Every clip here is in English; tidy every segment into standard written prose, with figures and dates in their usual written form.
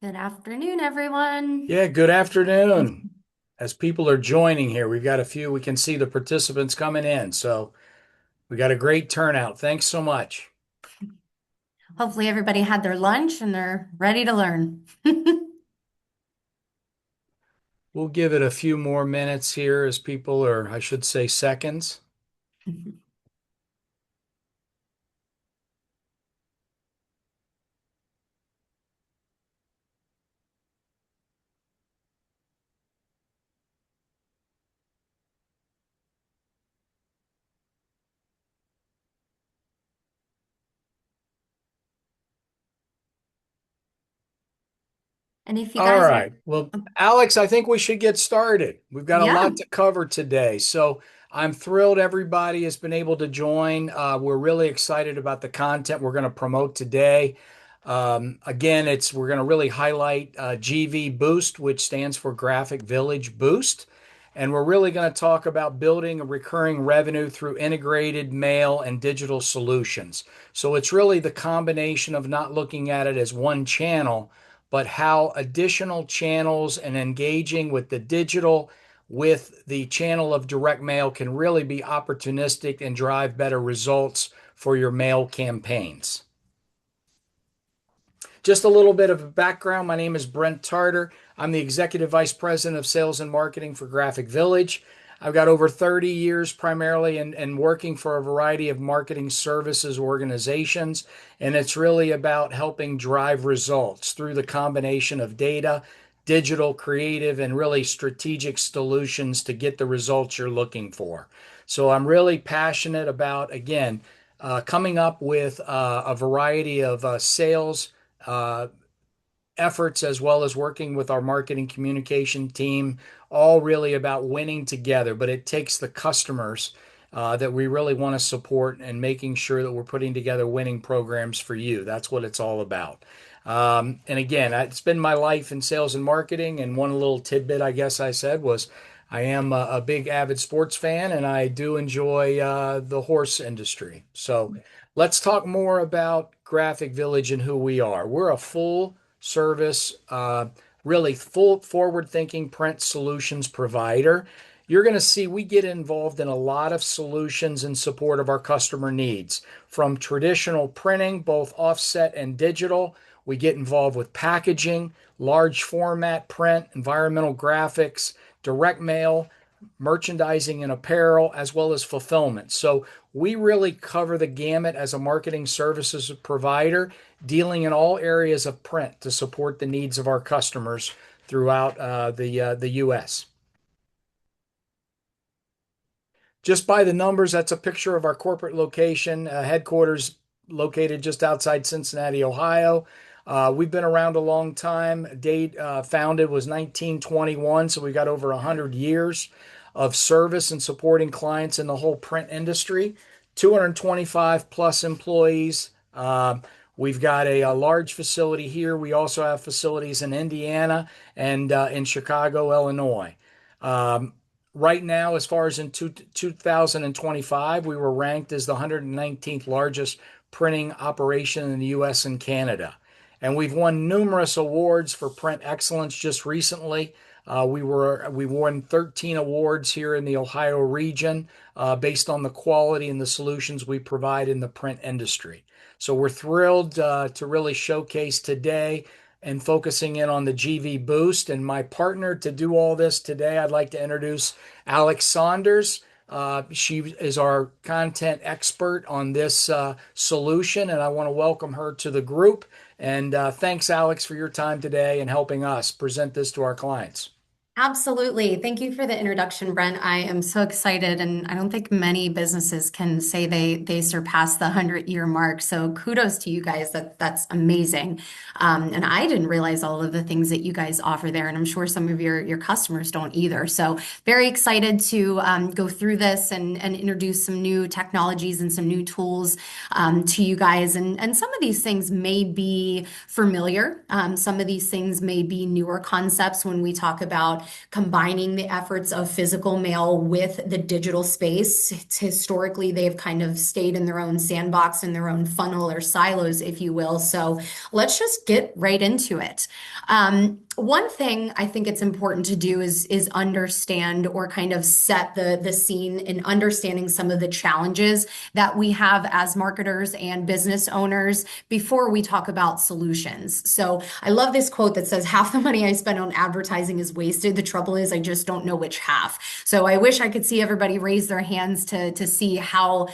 Good afternoon, everyone. Yeah, good afternoon. As people are joining here, we've got a few, we can see the participants coming in. So we got a great turnout. Thanks so much. Hopefully, everybody had their lunch and they're ready to learn. We'll give it a few more minutes here as people, or I should say seconds. And if you All guys are, right. Well, Alex, I think we should get started. We've got a yeah, lot to cover today. So I'm thrilled everybody has been able to join. We're really excited about the content we're going to promote today. Again, we're going to really highlight GV Boost, which stands for Graphic Village Boost. And we're really going to talk about building a recurring revenue through integrated mail and digital solutions. So it's really the combination of not looking at it as one channel, but how additional channels and engaging with the digital with the channel of direct mail can really be opportunistic and drive better results for your mail campaigns. Just a little bit of a background. My name is Brent Tarter. I'm the Executive Vice President of Sales and Marketing for Graphic Village. I've got over 30 years primarily in working for a variety of marketing services organizations, and it's really about helping drive results through the combination of data, digital, creative, and really strategic solutions to get the results you're looking for. So I'm really passionate about, again, coming up with a variety of sales uh, efforts as well as working with our marketing communication team, all really about winning together. But it takes the customers that we really want to support and making sure that we're putting together winning programs for you. That's what it's all about. And again, it's been my life in sales and marketing. And one little tidbit, I guess I said, was I am a big avid sports fan and I do enjoy the horse industry. So let's talk more about Graphic Village and who we are. We're a full service, really full forward thinking print solutions provider. You're going to see we get involved in a lot of solutions in support of our customer needs, from traditional printing, both offset and digital. We get involved with packaging, large format print, environmental graphics, direct mail, merchandising and apparel, as well as fulfillment. So we really cover the gamut as a marketing services provider, dealing in all areas of print to support the needs of our customers throughout the U.S. Just by the numbers, that's a picture of our corporate location, headquarters located just outside Cincinnati, Ohio. We've been around a long time. Date founded was 1921, so we got over 100 years of service and supporting clients in the whole print industry. 225 plus employees. We've got a large facility here. We also have facilities in Indiana and in Chicago, Illinois. Um, right now, as far as in 2025, we were ranked as the 119th largest printing operation in the US and Canada. And we've won numerous awards for print excellence just recently. We won 13 awards here in the Ohio region based on the quality and the solutions we provide in the print industry. So we're thrilled to really showcase today and focusing in on the GV Boost. And my partner to do all this today, I'd like to introduce Alex Saunders. She is our content expert on this solution, and I want to welcome her to the group. And thanks, Alex, for your time today and helping us present this to our clients. Absolutely. Thank you for the introduction, Brent. I am so excited, and I don't think many businesses can say they surpassed the 100-year mark. So kudos to you guys. That's amazing. And I didn't realize all of the things that you guys offer there, and I'm sure some of your customers don't either. So very excited to go through this and introduce some new technologies and some new tools to you guys. And some of these things may be familiar. Some of these things may be newer concepts when we talk about about combining the efforts of physical mail with the digital space. Historically, they've kind of stayed in their own sandbox, in their own funnel or silos, if you will. So let's just get right into it. One thing I think it's important to do is understand or kind of set the scene in understanding some of the challenges that we have as marketers and business owners before we talk about solutions. So I love this quote that says, "Half the money I spend on advertising is wasted. The trouble is I just don't know which half." So I wish I could see everybody raise their hands to see how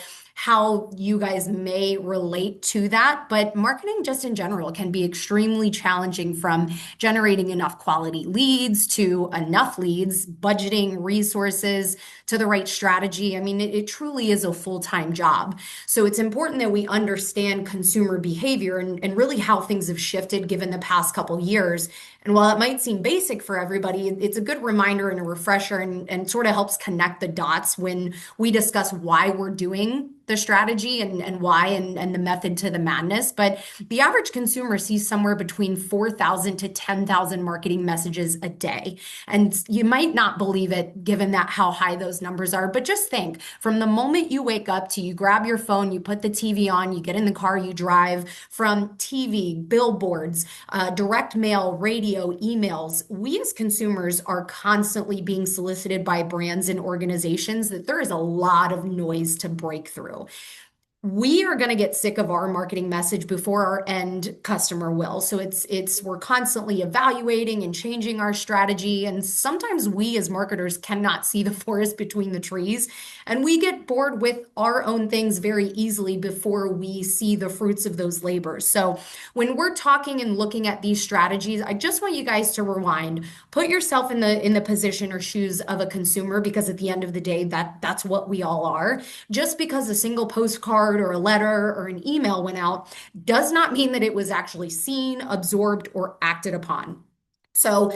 you guys may relate to that. But marketing just in general can be extremely challenging, from generating enough quality leads to enough leads, budgeting resources to the right strategy. I mean, it truly is a full-time job. So it's important that we understand consumer behavior and really how things have shifted given the past couple years. And while it might seem basic for everybody, it's a good reminder and a refresher, and sort of helps connect the dots when we discuss why we're doing the strategy and why and the method to the madness. But the average consumer sees somewhere between 4,000 to 10,000 marketing messages a day. And you might not believe it given that how high those numbers are. But just think, from the moment you wake up to you grab your phone, you put the TV on, you get in the car, you drive, from TV, billboards, direct mail, radio, emails, we as consumers are constantly being solicited by brands and organizations that there is a lot of noise to break through. We are going to get sick of our marketing message before our end customer will. So it's we're constantly evaluating and changing our strategy, and sometimes we as marketers cannot see the forest between the trees, and we get bored with our own things very easily before we see the fruits of those labors. So when we're talking and looking at these strategies, I just want you guys to rewind, put yourself in the position or shoes of a consumer, because at the end of the day, that's what we all are. Just because a single postcard or a letter or an email went out does not mean that it was actually seen, absorbed, or acted upon. So,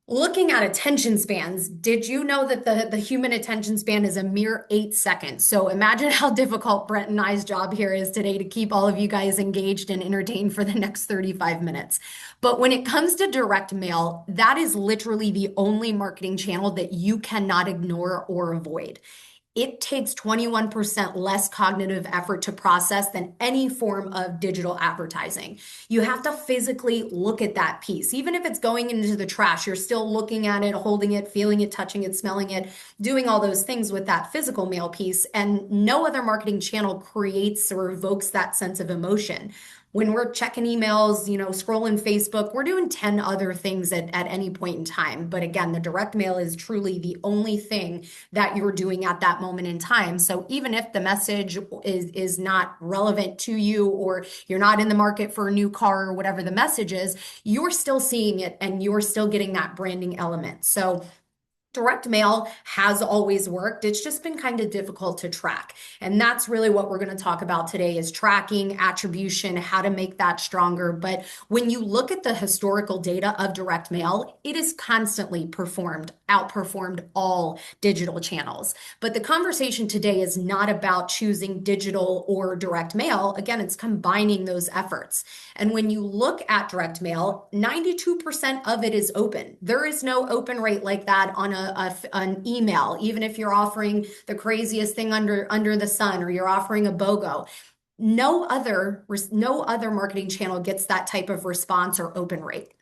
looking at attention spans, did you know that the human attention span is a mere 8 seconds? So imagine how difficult Brent and I's job here is today to keep all of you guys engaged and entertained for the next 35 minutes. But when it comes to direct mail, that is literally the only marketing channel that you cannot ignore or avoid. It takes 21% less cognitive effort to process than any form of digital advertising. You have to physically look at that piece. Even if it's going into the trash, you're still looking at it, holding it, feeling it, touching it, smelling it, doing all those things with that physical mail piece. And no other marketing channel creates or evokes that sense of emotion. When we're checking emails, scrolling Facebook, we're doing 10 other things at any point in time. But again, the direct mail is truly the only thing that you're doing at that moment in time. So even if the message is not relevant to you, or you're not in the market for a new car, or whatever the message is, you're still seeing it and you're still getting that branding element. So direct mail has always worked. It's just been kind of difficult to track. And that's really what we're going to talk about today, is tracking, attribution, how to make that stronger. But when you look at the historical data of direct mail, it is constantly outperformed all digital channels. But the conversation today is not about choosing digital or direct mail. Again, it's combining those efforts. And when you look at direct mail, 92% of it is open. There is no open rate like that on an email, even if you're offering the craziest thing under the sun, or you're offering a BOGO. No other marketing channel gets that type of response or open rate.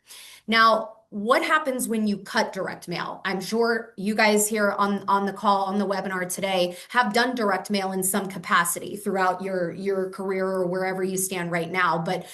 Now, what happens when you cut direct mail? I'm sure you guys here on the call, on the webinar today, have done direct mail in some capacity throughout your career or wherever you stand right now. But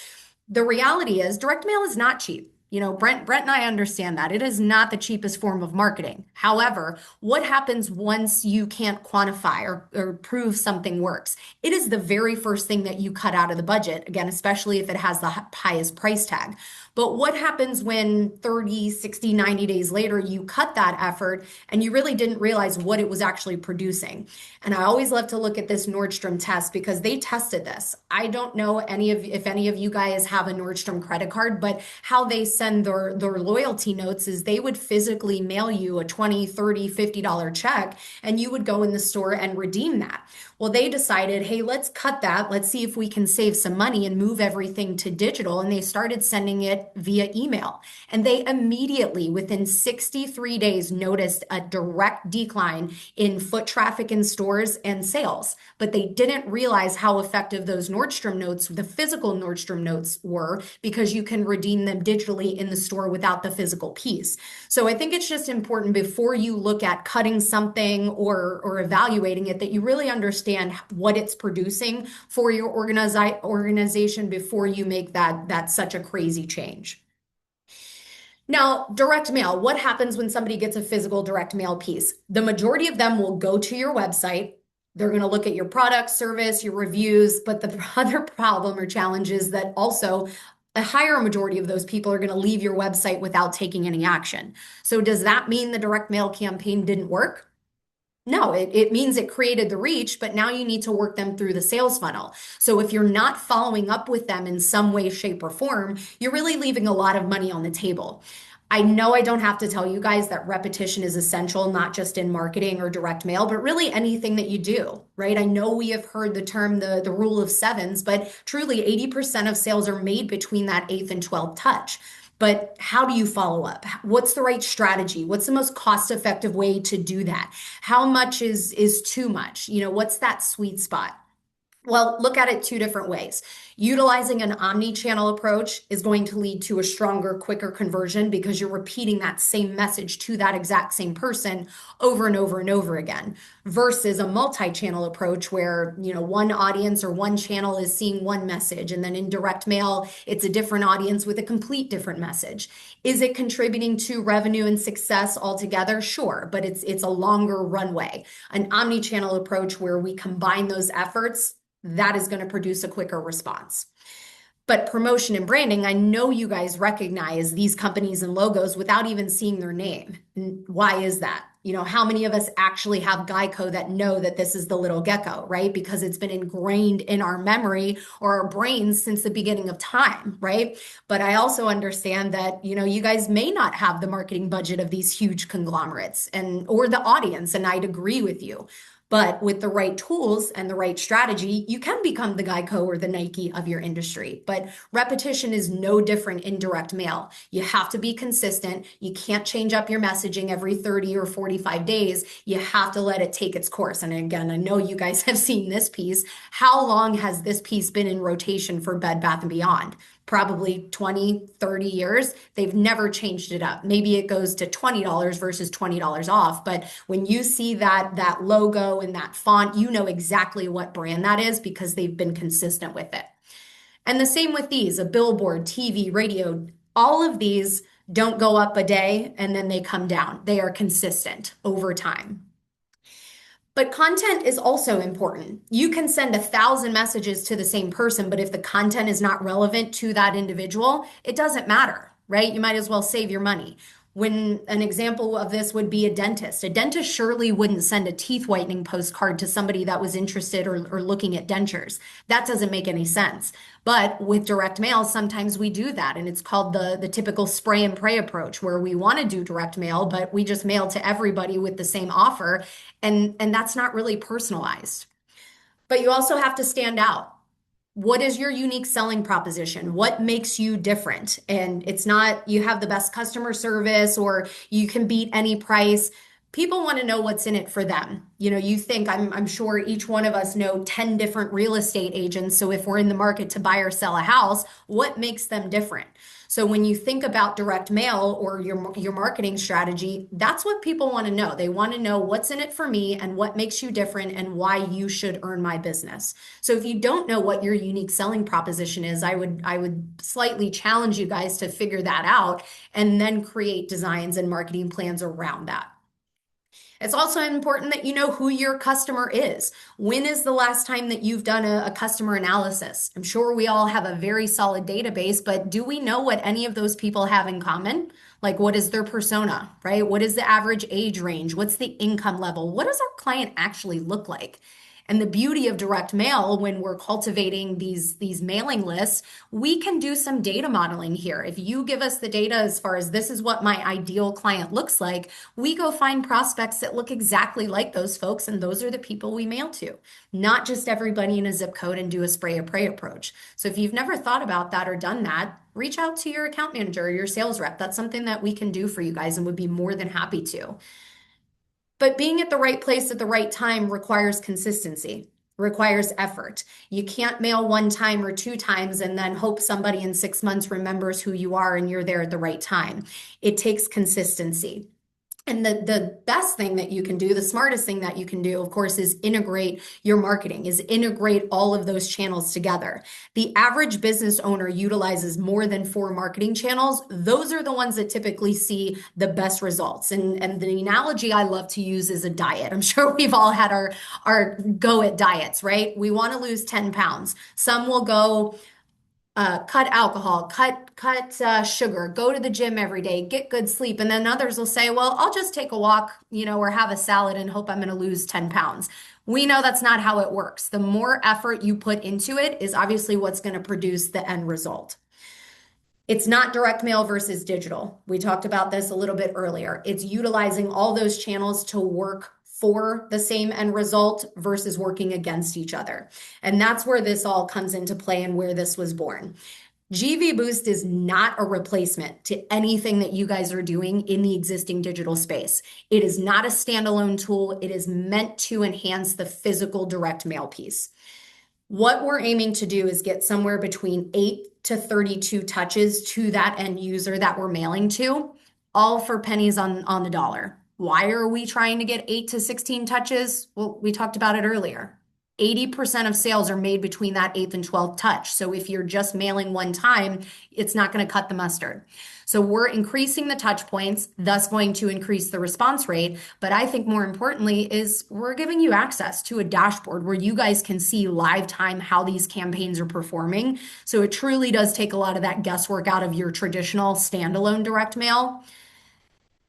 the reality is direct mail is not cheap. Brent and I understand that. It is not the cheapest form of marketing. However, what happens once you can't quantify or prove something works? It is the very first thing that you cut out of the budget, again, especially if it has the highest price tag. But what happens when 30, 60, 90 days later, you cut that effort and you really didn't realize what it was actually producing? And I always love to look at this Nordstrom test, because they tested this. I don't know if any of you guys have a Nordstrom credit card, but how they send their loyalty notes is they would physically mail you a $20, $30, $50 check, and you would go in the store and redeem that. Well, they decided, hey, let's cut that. Let's see if we can save some money and move everything to digital. And they started sending it it via email. And they immediately, within 63 days, noticed a direct decline in foot traffic in stores and sales. But they didn't realize how effective those Nordstrom notes, the physical Nordstrom notes, were because you can redeem them digitally in the store without the physical piece. So I think it's just important before you look at cutting something or evaluating it that you really understand what it's producing for your organization before you make that such a crazy change. Now, direct mail, what happens when somebody gets a physical direct mail piece? The majority of them will go to your website. They're going to look at your product, service, your reviews, but the other problem or challenge is that also a higher majority of those people are going to leave your website without taking any action. So does that mean the direct mail campaign didn't work? No, it means it created the reach, but now you need to work them through the sales funnel. So if you're not following up with them in some way, shape, or form, you're really leaving a lot of money on the table. I know I don't have to tell you guys that repetition is essential, not just in marketing or direct mail, but really anything that you do, right? I know we have heard the term the rule of sevens, but truly 80% of sales are made between that eighth and 12th touch. But how do you follow up? What's the right strategy? What's the most cost-effective way to do that? How much is too much? What's that sweet spot? Well, look at it two different ways. Utilizing an omni-channel approach is going to lead to a stronger, quicker conversion because you're repeating that same message to that exact same person over and over and over again, versus a multi-channel approach where, one audience or one channel is seeing one message, and then in direct mail, it's a different audience with a complete different message. Is it contributing to revenue and success altogether? Sure, but it's a longer runway. An omni-channel approach where we combine those efforts, that is going to produce a quicker response. But promotion and branding, I know you guys recognize these companies and logos without even seeing their name. And why is that? How many of us actually have Geico that know that this is the little gecko, right? Because it's been ingrained in our memory or our brains since the beginning of time, right? But I also understand that, you guys may not have the marketing budget of these huge conglomerates or the audience, and I'd agree with you. But with the right tools and the right strategy, you can become the Geico or the Nike of your industry. But repetition is no different in direct mail. You have to be consistent. You can't change up your messaging every 30 or 45 days. You have to let it take its course. And again, I know you guys have seen this piece. How long has this piece been in rotation for Bed Bath & Beyond? Probably 20, 30 years. They've never changed it up. Maybe it goes to $20 versus $20 off. But when you see that logo and that font, you know exactly what brand that is because they've been consistent with it. And the same with these, a billboard, TV, radio, all of these don't go up a day and then they come down. They are consistent over time. But content is also important. You can send 1,000 messages to the same person, but if the content is not relevant to that individual, it doesn't matter, right? You might as well save your money. When an example of this would be a dentist. A dentist surely wouldn't send a teeth whitening postcard to somebody that was interested or looking at dentures. That doesn't make any sense. But with direct mail, sometimes we do that. And it's called the typical spray and pray approach, where we want to do direct mail, but we just mail to everybody with the same offer. And that's not really personalized. But you also have to stand out. What is your unique selling proposition? What makes you different? And it's not you have the best customer service or you can beat any price. People want to know what's in it for them. You think I'm sure each one of us know 10 different real estate agents. So if we're in the market to buy or sell a house, what makes them different? So when you think about direct mail or your marketing strategy, that's what people want to know. They want to know what's in it for me and what makes you different and why you should earn my business. So if you don't know what your unique selling proposition is, I would slightly challenge you guys to figure that out and then create designs and marketing plans around that. It's also important that you know who your customer is. When is the last time that you've done a customer analysis? I'm sure we all have a very solid database, but do we know what any of those people have in common? Like, what is their persona, right? What is the average age range? What's the income level? What does our client actually look like? And the beauty of direct mail when we're cultivating these mailing lists, we can do some data modeling here. If you give us the data as far as this is what my ideal client looks like, we go find prospects that look exactly like those folks, and those are the people we mail to, not just everybody in a zip code and do a spray and pray approach. So if you've never thought about that or done that, reach out to your account manager or your sales rep. That's something that we can do for you guys and would be more than happy to. But being at the right place at the right time requires consistency, requires effort. You can't mail one time or two times and then hope somebody in 6 months remembers who you are and you're there at the right time. It takes consistency. And the best thing that you can do, the smartest thing that you can do, of course, is integrate your marketing, is integrate all of those channels together. The average business owner utilizes more than 4 marketing channels. Those are the ones that typically see the best results. And the analogy I love to use is a diet. I'm sure we've all had our go at diets, right? We want to lose 10 pounds. Some will go cut alcohol, cut sugar, go to the gym every day, get good sleep. And then others will say, well, I'll just take a walk, or have a salad and hope I'm going to lose 10 pounds. We know that's not how it works. The more effort you put into it is obviously what's going to produce the end result. It's not direct mail versus digital. We talked about this a little bit earlier. It's utilizing all those channels to work for the same end result versus working against each other. And that's where this all comes into play and where this was born. GV Boost is not a replacement to anything that you guys are doing in the existing digital space. It is not a standalone tool. It is meant to enhance the physical direct mail piece. What we're aiming to do is get somewhere between 8 to 32 touches to that end user that we're mailing to, all for pennies on the dollar. Why are we trying to get 8 to 16 touches? Well, we talked about it earlier. 80% of sales are made between that 8th and 12th touch. So if you're just mailing one time, it's not going to cut the mustard. So we're increasing the touch points, thus going to increase the response rate. But I think more importantly is we're giving you access to a dashboard where you guys can see live time how these campaigns are performing. So it truly does take a lot of that guesswork out of your traditional standalone direct mail,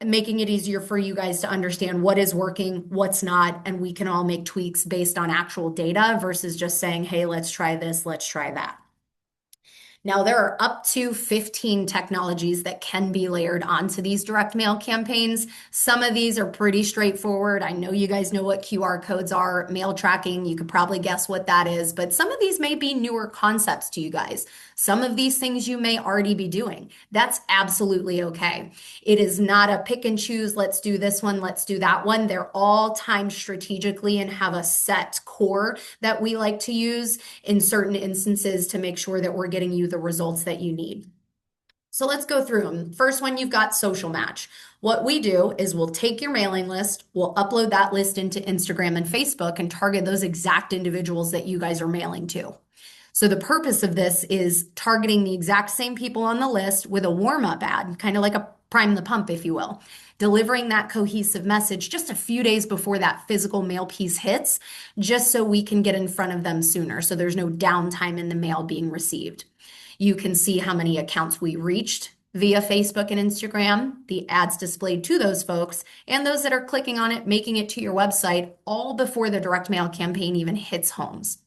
making it easier for you guys to understand what is working, what's not, and we can all make tweaks based on actual data versus just saying, hey, let's try this, let's try that. Now, there are up to 15 technologies that can be layered onto these direct mail campaigns. Some of these are pretty straightforward. I know you guys know what QR codes are, mail tracking. You could probably guess what that is, but some of these may be newer concepts to you guys. Some of these things you may already be doing. That's absolutely okay. It is not a pick and choose, let's do this one, let's do that one. They're all timed strategically and have a set core that we like to use in certain instances to make sure that we're getting you the results that you need. So let's go through them. First one, you've got social match. What we do is we'll take your mailing list, we'll upload that list into Instagram and Facebook and target those exact individuals that you guys are mailing to. So the purpose of this is targeting the exact same people on the list with a warm-up ad, kind of like a prime the pump, if you will, delivering that cohesive message just a few days before that physical mail piece hits, just so we can get in front of them sooner. So there's no downtime in the mail being received. You can see how many accounts we reached via Facebook and Instagram, the ads displayed to those folks, and those that are clicking on it, making it to your website, all before the direct mail campaign even hits homes.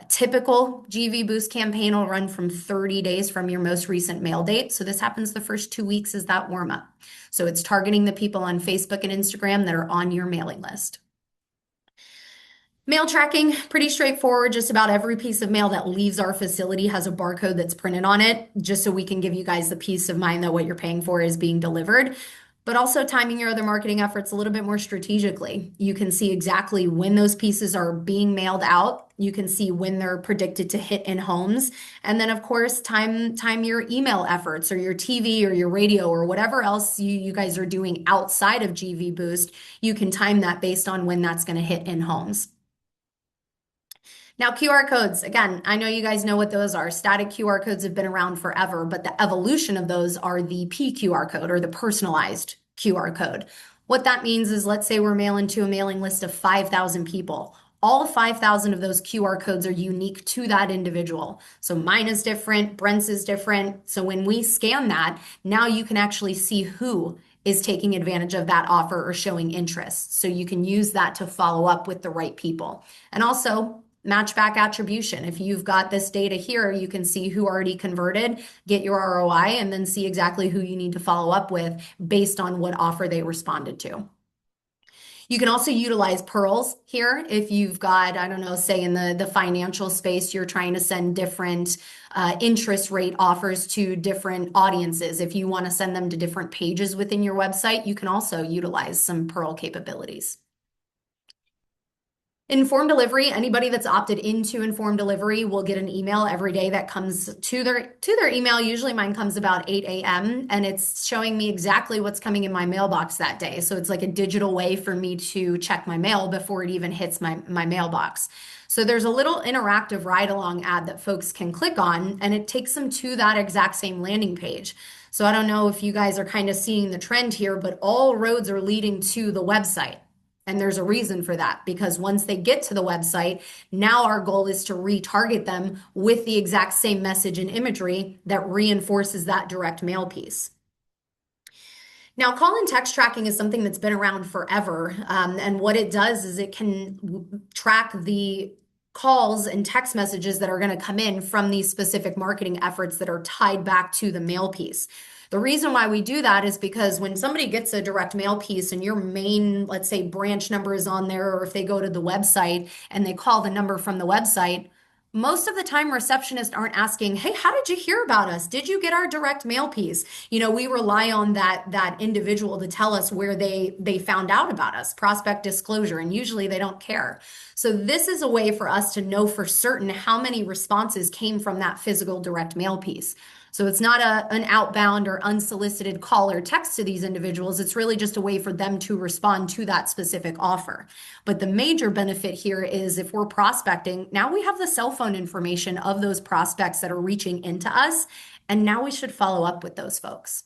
A typical GV Boost campaign will run from 30 days from your most recent mail date. So this happens the first 2 weeks as that warm up. So it's targeting the people on Facebook and Instagram that are on your mailing list. Mail tracking, pretty straightforward. Just about every piece of mail that leaves our facility has a barcode that's printed on it, just so we can give you guys the peace of mind that what you're paying for is being delivered. But also timing your other marketing efforts a little bit more strategically. You can see exactly when those pieces are being mailed out. You can see when they're predicted to hit in homes. And then, of course, time your email efforts or your TV or your radio or whatever else you guys are doing outside of GV Boost. You can time that based on when that's going to hit in homes. Now, QR codes, again, I know you guys know what those are. Static QR codes have been around forever, but the evolution of those are the PQR code or the personalized QR code. What that means is, let's say we're mailing to a mailing list of 5,000 people. All 5,000 of those QR codes are unique to that individual. So mine is different, Brent's is different. So when we scan that, now you can actually see who is taking advantage of that offer or showing interest. So you can use that to follow up with the right people. And also, match back attribution. If you've got this data here, you can see who already converted, get your ROI, and then see exactly who you need to follow up with based on what offer they responded to. You can also utilize pearls here if you've got, I don't know, say in the financial space, you're trying to send different interest rate offers to different audiences. If you want to send them to different pages within your website, you can also utilize some pearl capabilities. Informed delivery, anybody that's opted into informed delivery will get an email every day that comes to their email. Usually mine comes about 8 a.m. and it's showing me exactly what's coming in my mailbox that day. So it's like a digital way for me to check my mail before it even hits my mailbox. So there's a little interactive ride-along ad that folks can click on, and it takes them to that exact same landing page. So I don't know if you guys are kind of seeing the trend here, but all roads are leading to the website. And there's a reason for that because once they get to the website, now our goal is to retarget them with the exact same message and imagery that reinforces that direct mail piece. Now, call and text tracking is something that's been around forever. And what it does is it can track the calls and text messages that are going to come in from these specific marketing efforts that are tied back to the mail piece. The reason why we do that is because when somebody gets a direct mail piece and your main, let's say, branch number is on there, or if they go to the website and they call the number from the website, most of the time receptionists aren't asking, "Hey, how did you hear about us? Did you get our direct mail piece?" We rely on that individual to tell us where they found out about us, prospect disclosure, and usually they don't care. So this is a way for us to know for certain how many responses came from that physical direct mail piece. So it's not an outbound or unsolicited call or text to these individuals. It's really just a way for them to respond to that specific offer. But the major benefit here is if we're prospecting, now we have the cell phone information of those prospects that are reaching into us, and now we should follow up with those folks.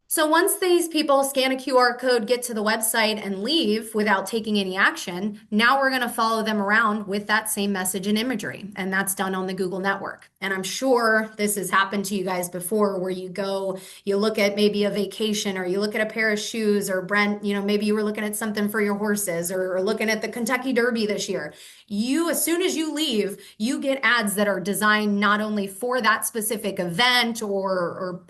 So once these people scan a QR code, get to the website, and leave without taking any action, now we're going to follow them around with that same message and imagery. And that's done on the Google network. And I'm sure this has happened to you guys before where you go, you look at maybe a vacation or you look at a pair of shoes, or Brent, maybe you were looking at something for your horses or looking at the Kentucky Derby this year. As soon as you leave, you get ads that are designed not only for that specific event or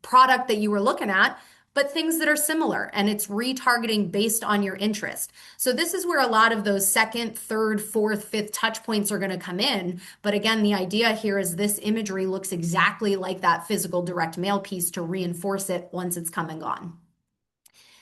product that you were looking at, but things that are similar, and it's retargeting based on your interest. So this is where a lot of those second, third, fourth, fifth touch points are going to come in. But again, the idea here is this imagery looks exactly like that physical direct mail piece to reinforce it once it's come and gone.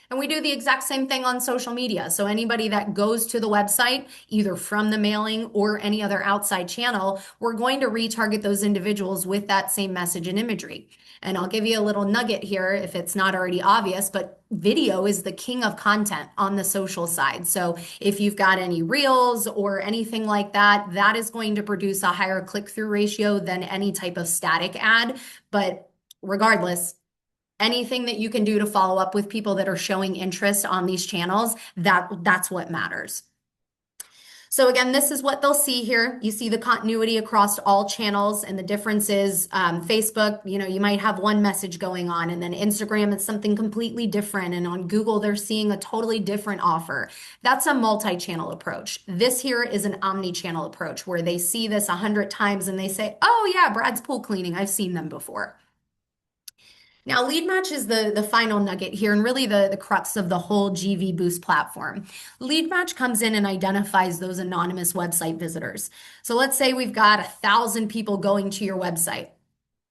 And we do the exact same thing on social media. So anybody that goes to the website, either from the mailing or any other outside channel, we're going to retarget those individuals with that same message and imagery. And I'll give you a little nugget here if it's not already obvious, but video is the king of content on the social side. So if you've got any reels or anything like that, that is going to produce a higher click-through ratio than any type of static ad. But regardless, anything that you can do to follow up with people that are showing interest on these channels, that's what matters. So again, this is what they'll see here. You see the continuity across all channels, and the difference is Facebook, you might have one message going on, and then Instagram, it's something completely different. And on Google, they're seeing a totally different offer. That's a multi-channel approach. This here is an omni-channel approach where they see this 100 times and they say, "Oh yeah, Brad's pool cleaning. I've seen them before." Now, lead match is the final nugget here and really the crux of the whole GV Boost platform. Lead match comes in and identifies those anonymous website visitors. So let's say we've got 1,000 people going to your website.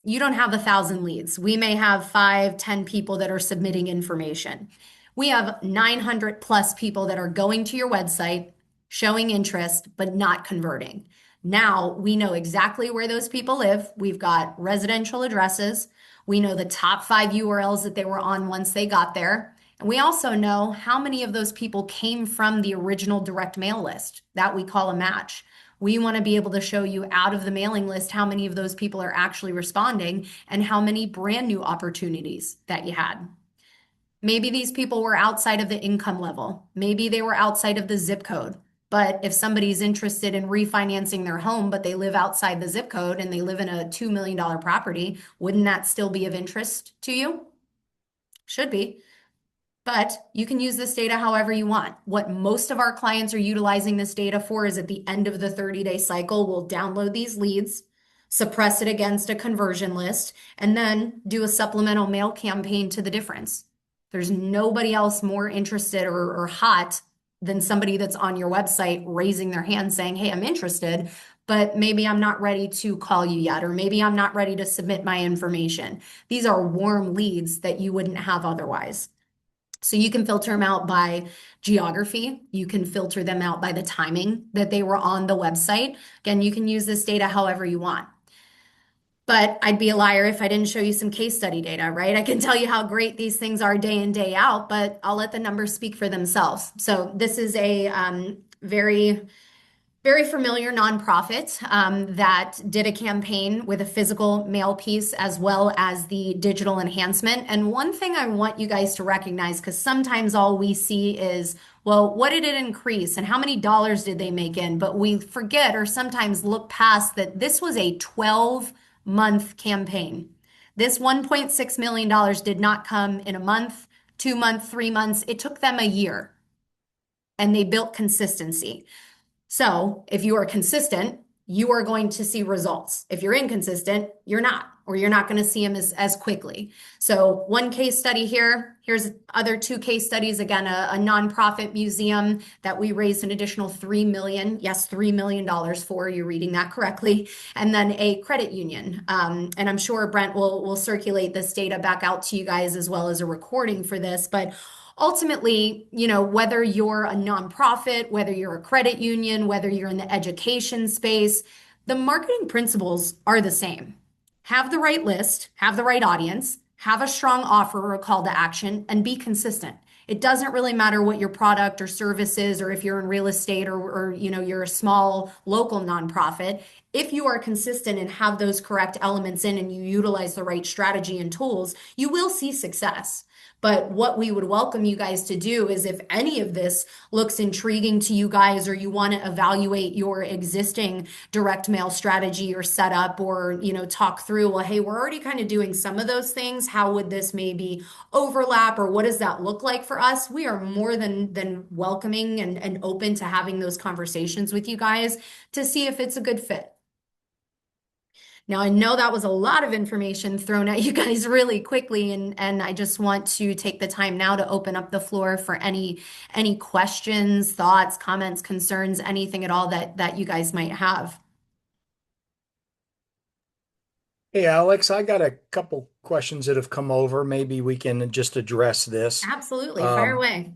You don't have 1,000 leads. We may have 5, 10 people that are submitting information. We have 900 plus people that are going to your website, showing interest, but not converting. Now we know exactly where those people live. We've got residential addresses. We know the top 5 URLs that they were on once they got there. And we also know how many of those people came from the original direct mail list that we call a match. We want to be able to show you out of the mailing list how many of those people are actually responding and how many brand new opportunities that you had. Maybe these people were outside of the income level. Maybe they were outside of the zip code. But if somebody's interested in refinancing their home, but they live outside the zip code and they live in a $2 million property, wouldn't that still be of interest to you? Should be. But you can use this data however you want. What most of our clients are utilizing this data for is at the end of the 30-day cycle, we'll download these leads, suppress it against a conversion list, and then do a supplemental mail campaign to the difference. There's nobody else more interested or hot than somebody that's on your website raising their hand saying, hey, I'm interested, but maybe I'm not ready to call you yet, or maybe I'm not ready to submit my information. These are warm leads that you wouldn't have otherwise. So you can filter them out by geography. You can filter them out by the timing that they were on the website. Again, you can use this data however you want. But I'd be a liar if I didn't show you some case study data, right? I can tell you how great these things are day in, day out, but I'll let the numbers speak for themselves. So this is a very familiar nonprofit that did a campaign with a physical mail piece as well as the digital enhancement. And one thing I want you guys to recognize, because sometimes all we see is, well, what did it increase and how many dollars did they make in? But we forget or sometimes look past that this was a 12-month campaign. This $1.6 million did not come in a month, 2 months, 3 months. It took them a year and they built consistency. So if you are consistent, you are going to see results. If you're inconsistent, you're not, or you're not going to see them as quickly. So one case study here, here's other two case studies. Again, a nonprofit museum that we raised an additional 3 million, yes, $3 million for, you're reading that correctly. And then a credit union. And I'm sure Brent will circulate this data back out to you guys as well as a recording for this. But ultimately, whether you're a nonprofit, whether you're a credit union, whether you're in the education space, the marketing principles are the same. Have the right list, have the right audience, have a strong offer or a call to action, and be consistent. It doesn't really matter what your product or service is, or if you're in real estate or you're a small local nonprofit. If you are consistent and have those correct elements in and you utilize the right strategy and tools, you will see success. But what we would welcome you guys to do is if any of this looks intriguing to you guys, or you want to evaluate your existing direct mail strategy or setup, or, talk through, well, hey, we're already kind of doing some of those things. How would this maybe overlap, or what does that look like for us? We are more than welcoming and open to having those conversations with you guys to see if it's a good fit. Now, I know that was a lot of information thrown at you guys really quickly, and I just want to take the time now to open up the floor for any questions, thoughts, comments, concerns, anything at all that you guys might have. Hey, Alex, I got a couple questions that have come over. Maybe we can just address this. Absolutely. Fire Um, away.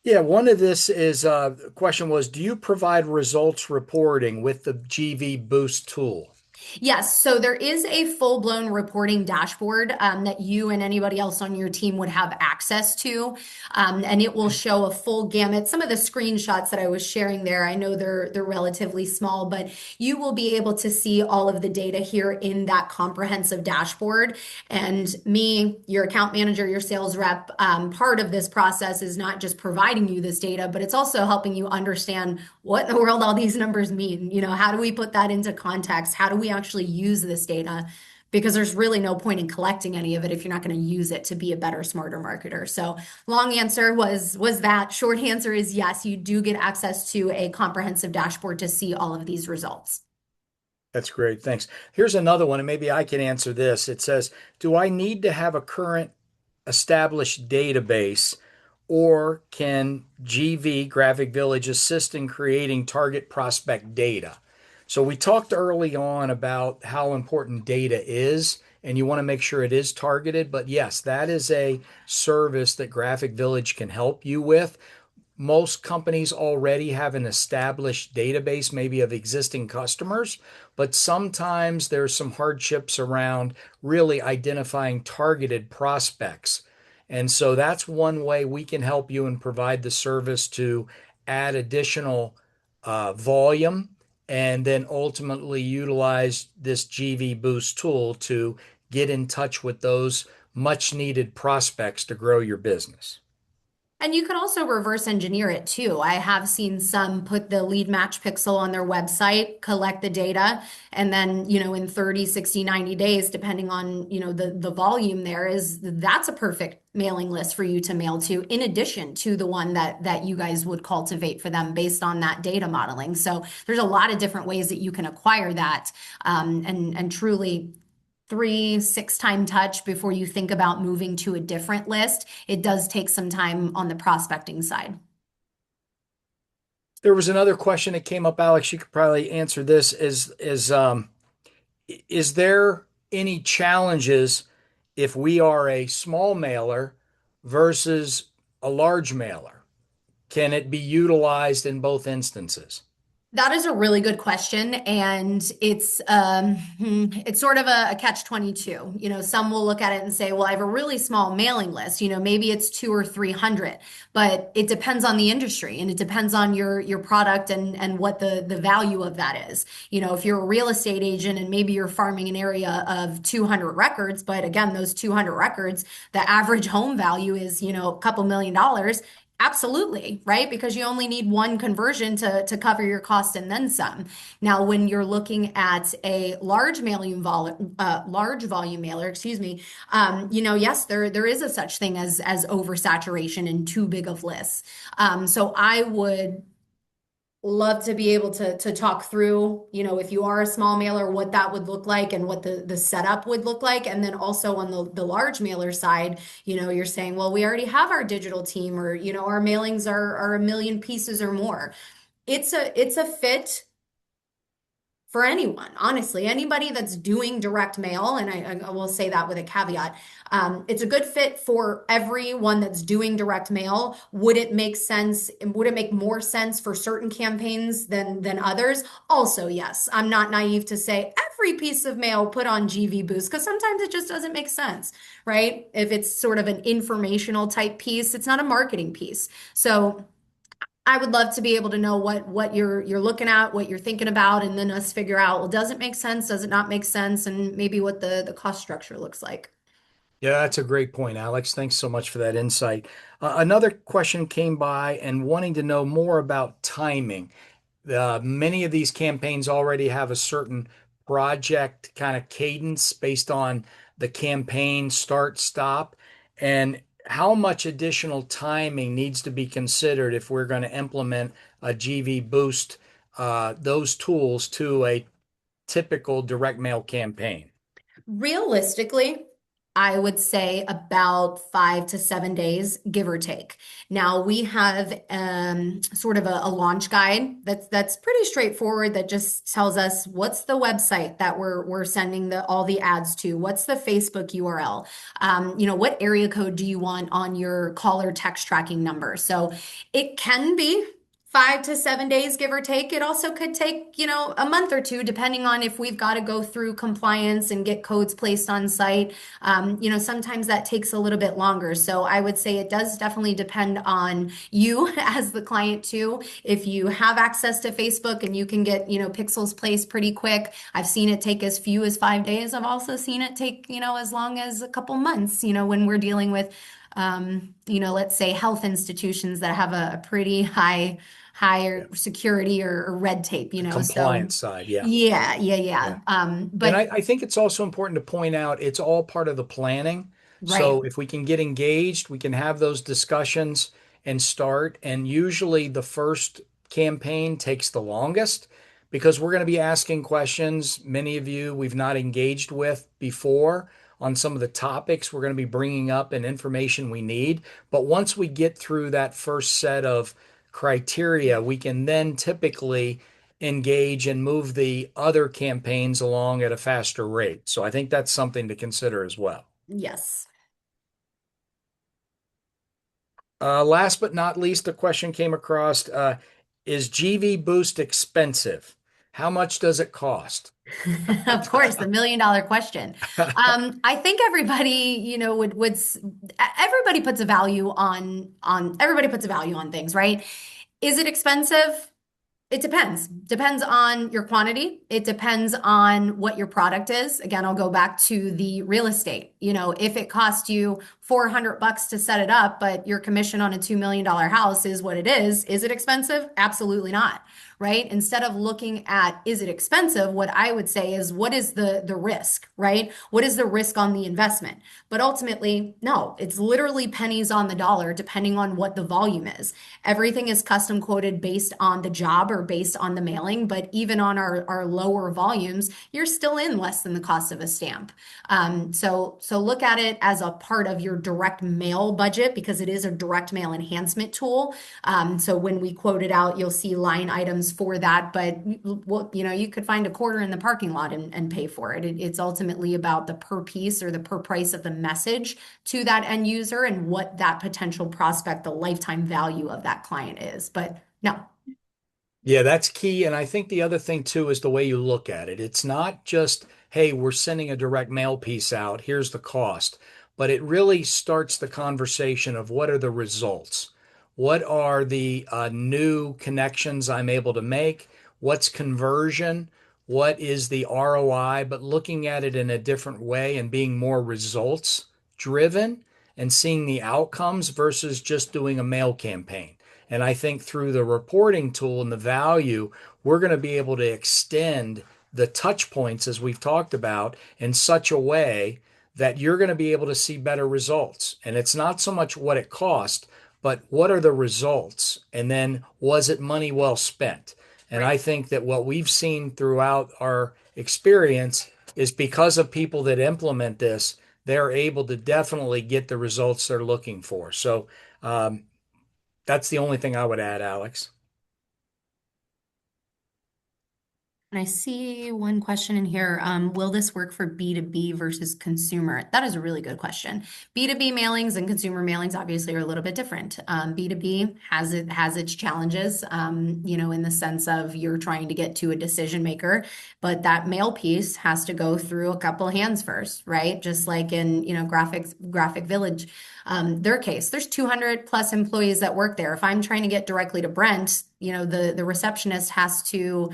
yeah, one of this is the question was, do you provide results reporting with the GV Boost tool? Yes, so there is a full-blown reporting dashboard that you and anybody else on your team would have access to, and it will show a full gamut. Some of the screenshots that I was sharing there, I know they're relatively small, but you will be able to see all of the data here in that comprehensive dashboard. And me, your account manager, your sales rep, part of this process is not just providing you this data, but it's also helping you understand what in the world all these numbers mean. How do we put that into context? How do we actually use this data? Because there's really no point in collecting any of it if you're not going to use it to be a better, smarter marketer. So, long answer was that. Short answer is yes, you do get access to a comprehensive dashboard to see all of these results. That's great. Thanks. Here's another one, and maybe I can answer this. It says, do I need to have a current established database, or can GV, Graphic Village, assist in creating target prospect data? So we talked early on about how important data is, and you want to make sure it is targeted. But yes, that is a service that Graphic Village can help you with. Most companies already have an established database, maybe of existing customers, but sometimes there's some hardships around really identifying targeted prospects. And so that's one way we can help you and provide the service to add additional volume, and then ultimately utilize this GV Boost tool to get in touch with those much needed prospects to grow your business. And you could also reverse engineer it too. I have seen some put the lead match pixel on their website, collect the data, and then, in 30, 60, 90 days, depending on, the volume there is, that's a perfect mailing list for you to mail to, in addition to the one that you guys would cultivate for them based on that data modeling. So there's a lot of different ways that you can acquire that, and truly 3, 6 time touch before you think about moving to a different list. It does take some time on the prospecting side. There was another question that came up, Alex. You could probably answer this. Is there any challenges if we are a small mailer versus a large mailer? Can it be utilized in both instances? That is a really good question, and it's sort of a catch-22. Some will look at it and say, "Well, I have a really small mailing list. Maybe it's 2 or 300," but it depends on the industry, and it depends on your product and what the value of that is. If you're a real estate agent and maybe you're farming an area of 200 records, but again, those 200 records, the average home value is a couple $1 million. Absolutely, right? Because you only need one conversion to cover your cost and then some. Now, when you're looking at a large volume mailer, excuse me, yes, there is a such thing as oversaturation and too big of lists. So I would love to be able to talk through, if you are a small mailer, what that would look like and what the setup would look like. And then also on the large mailer side, you're saying, well, we already have our digital team, or, our mailings are 1 million pieces or more. It's a fit for anyone, honestly, anybody that's doing direct mail, and I will say that with a caveat. It's a good fit for everyone that's doing direct mail. Would it make sense? Would it make more sense for certain campaigns than others? Also, yes, I'm not naive to say every piece of mail put on GV Boost, because sometimes it just doesn't make sense, right? If it's sort of an informational type piece, it's not a marketing piece. So I would love to be able to know what you're looking at, what you're thinking about, and then us figure out, well, does it make sense? Does it not make sense? And maybe what the cost structure looks like. Yeah, that's a great point, Alex. Thanks so much for that insight. Another question came by and wanting to know more about timing. Many of these campaigns already have a certain project kind of cadence based on the campaign start, stop, and how much additional timing needs to be considered if we're going to implement a GV Boost, those tools to a typical direct mail campaign. Realistically, I would say about 5 to 7 days, give or take. Now we have sort of a launch guide that's pretty straightforward, that just tells us what's the website that we're sending all the ads to, what's the Facebook URL, what area code do you want on your caller text tracking number. So it can be 5 to 7 days, give or take. It also could take, a month or two, depending on if we've got to go through compliance and get codes placed on site. Sometimes that takes a little bit longer. So I would say it does definitely depend on you as the client too. If you have access to Facebook and you can get, pixels placed pretty quick, I've seen it take as few as 5 days. I've also seen it take, as long as a couple months, when we're dealing with, let's say health institutions that have a pretty higher security or red tape, The so compliance side, yeah. yeah, yeah, Yeah. yeah. And But I think it's also important to point out it's all part of the planning. right. So if we can get engaged, we can have those discussions and start. And usually the first campaign takes the longest because we're going to be asking questions many of you we've not engaged with before on some of the topics we're going to be bringing up and information we need. But once we get through that first set of criteria, we can then typically engage and move the other campaigns along at a faster rate. So I think that's something to consider as well. Yes. Last but not least, the question came across, is GV Boost expensive? How much does it cost? Of course, the $1 million question. I think everybody, everybody puts a value on everybody puts a value on things, right? Is it expensive? It depends. Depends on your quantity. It depends on what your product is. Again, I'll go back to the real estate. If it cost you $400 to set it up, but your commission on a $2 million house is what it is it expensive? Absolutely not. Right? Instead of looking at is it expensive, what I would say is what is the risk, right? What is the risk on the investment? But ultimately, no, it's literally pennies on the dollar depending on what the volume is. Everything is custom quoted based on the job or based on the mailing, but even on our lower volumes, you're still in less than the cost of a stamp. So look at it as a part of your direct mail budget because it is a direct mail enhancement tool. So when we quote it out, you'll see line items for that, but well, you could find a quarter in the parking lot and pay for it. It's ultimately about the per piece or the per price of the message to that end user and what that potential prospect, the lifetime value of that client is. But no, Yeah, that's key. And I think the other thing too is the way you look at it. It's not just, hey, we're sending a direct mail piece out, here's the cost, but it really starts the conversation of what are the results? What are the new connections I'm able to make? What's conversion? What is the ROI? But looking at it in a different way and being more results driven and seeing the outcomes versus just doing a mail campaign. And I think through the reporting tool and the value, we're going to be able to extend the touch points, as we've talked about, in such a way that you're going to be able to see better results. And it's not so much what it cost, but what are the results? And then was it money well spent? And right. I think that what we've seen throughout our experience is because of people that implement this, they're able to definitely get the results they're looking for. So that's the only thing I would add, Alex. And I see one question in here. Will this work for B2B versus consumer? That is a really good question. B2B mailings and consumer mailings obviously are a little bit different. B2B has its challenges, in the sense of you're trying to get to a decision maker, but that mail piece has to go through a couple hands first, right? Just like in, Graphic Village, their case, there's 200 plus employees that work there. If I'm trying to get directly to Brent, the receptionist has to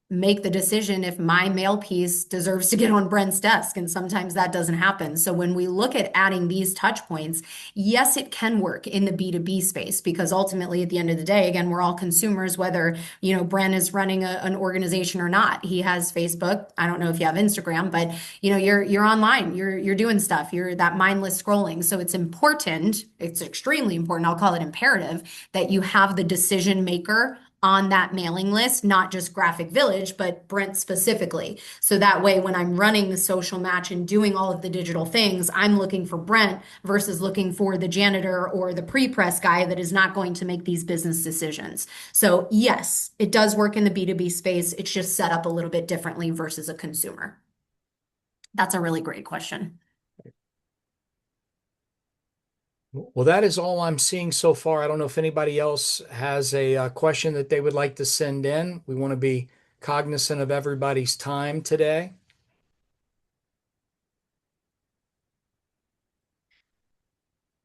make the decision if my mail piece deserves to get on Brent's desk. And sometimes that doesn't happen. So when we look at adding these touch points, yes, it can work in the B2B space because ultimately at the end of the day, again, we're all consumers, whether, Brent is running an organization or not. He has Facebook. I don't know if you have Instagram, but you're online, you're doing stuff, you're that mindless scrolling. So it's important, it's extremely important, I'll call it imperative, that you have the decision maker on that mailing list, not just Graphic Village, but Brent specifically. So that way, when I'm running the social match and doing all of the digital things, I'm looking for Brent versus looking for the janitor or the pre-press guy that is not going to make these business decisions. So, yes, it does work in the B2B space. It's just set up a little bit differently versus a consumer. That's a really great question. Well, that is all I'm seeing so far. I don't know if anybody else has a question that they would like to send in. We want to be cognizant of everybody's time today.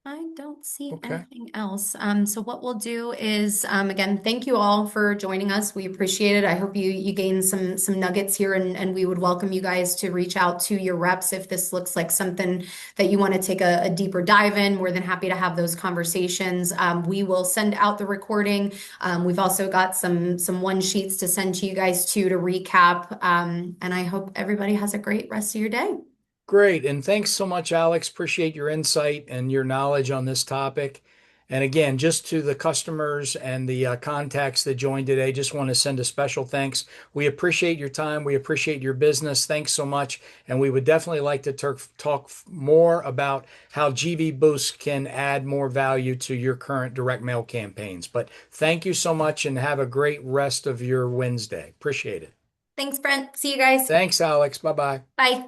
I don't see Okay. anything else. So what we'll do is, again, thank you all for joining us. We appreciate it. I hope you gain some nuggets here, and we would welcome you guys to reach out to your reps if this looks like something that you want to take a deeper dive in. More than happy to have those conversations. We will send out the recording. We've also got some one sheets to send to you guys too to recap. And I hope everybody has a great rest of your day. Great. And thanks so much, Alex. Appreciate your insight and your knowledge on this topic. And again, just to the customers and the contacts that joined today, just want to send a special thanks. We appreciate your time. We appreciate your business. Thanks so much. And we would definitely like to talk more about how GV Boost can add more value to your current direct mail campaigns. But thank you so much and have a great rest of your Wednesday. Appreciate it. Thanks, Brent. See you guys. Thanks, Alex. Bye bye. Bye.